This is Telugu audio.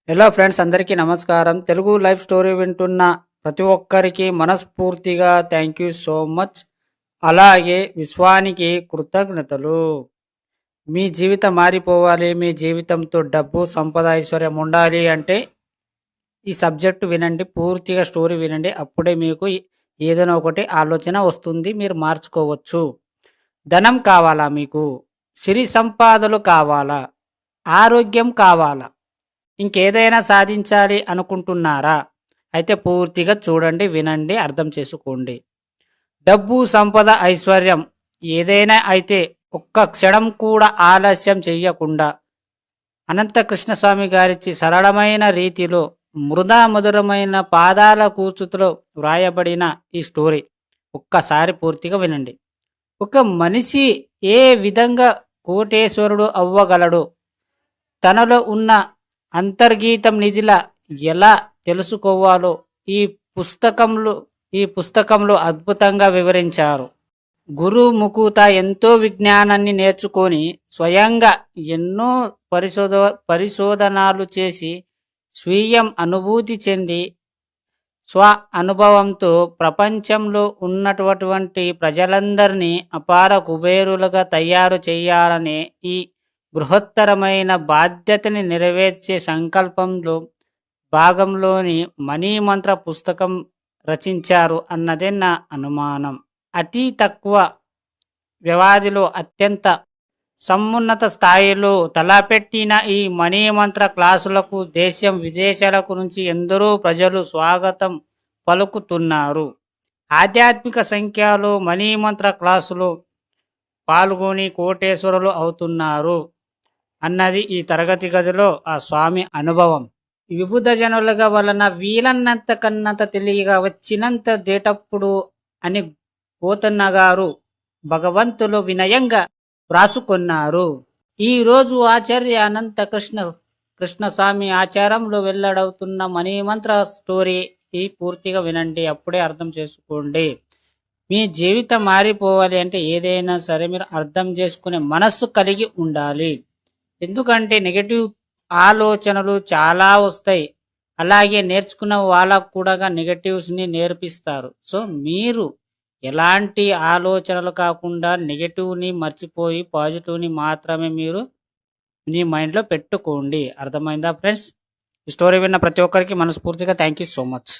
హలో ఫ్రెండ్స్, అందరికీ నమస్కారం. తెలుగు లైఫ్ స్టోరీ వింటున్న ప్రతి ఒక్కరికి మనస్ఫూర్తిగా థ్యాంక్ యూ సో మచ్. అలాగే విశ్వానికి కృతజ్ఞతలు. మీ జీవితం మారిపోవాలి, మీ జీవితంతో డబ్బు సంపద ఐశ్వర్యం ఉండాలి అంటే ఈ సబ్జెక్టు వినండి, పూర్తిగా స్టోరీ వినండి. అప్పుడే మీకు ఏదైనా ఒకటి ఆలోచన వస్తుంది, మీరు మార్చుకోవచ్చు. ధనం కావాలా మీకు? సిరి సంపాదలు కావాలా? ఆరోగ్యం కావాలా? ఇంకేదైనా సాధించాలి అనుకుంటున్నారా? అయితే పూర్తిగా చూడండి, వినండి, అర్థం చేసుకోండి. డబ్బు సంపద ఐశ్వర్యం ఏదైనా అయితే ఒక్క క్షణం కూడా ఆలస్యం చెయ్యకుండా అనంత కృష్ణస్వామి గారిచి సరళమైన రీతిలో మృదా మధురమైన పాదాల కూర్చుతో వ్రాయబడిన ఈ స్టోరీ ఒక్కసారి పూర్తిగా వినండి. ఒక మనిషి ఏ విధంగా కోటేశ్వరుడు అవ్వగలడు, తనలో ఉన్న అంతర్గీతం నిధిలా ఎలా తెలుసుకోవాలో ఈ పుస్తకంలో ఈ పుస్తకంలో అద్భుతంగా వివరించారు. గురు ముకుత ఎంతో విజ్ఞానాన్ని నేర్చుకొని స్వయంగా ఎన్నో పరిశోధనాలు చేసి స్వీయం అనుభూతి చెంది స్వ అనుభవంతో ప్రపంచంలో ఉన్నటువంటి ప్రజలందరినీ అపార కుబేరులుగా తయారు చేయాలనే ఈ బృహత్తరమైన బాధ్యతని నెరవేర్చే సంకల్పంలో భాగంలోని మనీ మంత్ర పుస్తకం రచించారు అన్నదే నా అనుమానం. అతి తక్కువ వ్యవధిలో అత్యంత సమున్నత స్థాయిలో తలపెట్టిన ఈ మనీ మంత్ర క్లాసులకు దేశం విదేశాలకు నుంచి ఎందరో ప్రజలు స్వాగతం పలుకుతున్నారు. ఆధ్యాత్మిక సంఖ్యలో మనీ మంత్ర క్లాసులో పాల్గొని కోటేశ్వరులు అవుతున్నారు అన్నది ఈ తరగతి గదిలో ఆ స్వామి అనుభవం. విబుధ జనులుగా వలన వీలన్నంత కన్నంత తెలియగా వచ్చినంత దేటప్పుడు అని పోతన్న గారు భగవంతులు వినయంగా వ్రాసుకున్నారు. ఈరోజు ఆచార్య అనంత కృష్ణస్వామి ఆచారంలో వెల్లడవుతున్న మణిమంత్ర స్టోరీ ఈ పూర్తిగా వినండి, అప్పుడే అర్థం చేసుకోండి. మీ జీవితం మారిపోవాలి అంటే ఏదైనా సరే మీరు అర్థం చేసుకునే మనస్సు కలిగి ఉండాలి. ఎందుకంటే నెగటివ్ ఆలోచనలు చాలా వస్తాయి. అలాగే నేర్చుకున్న వాళ్ళకు కూడా నెగటివ్స్ని నేర్పిస్తారు. సో మీరు ఎలాంటి ఆలోచనలు కాకుండా నెగటివ్ని మర్చిపోయి పాజిటివ్ని మాత్రమే మీరు మీ మైండ్లో పెట్టుకోండి. అర్థమైందా ఫ్రెండ్స్? ఈ స్టోరీ విన్న ప్రతి ఒక్కరికి మనస్ఫూర్తిగా థ్యాంక్ యూ సో మచ్.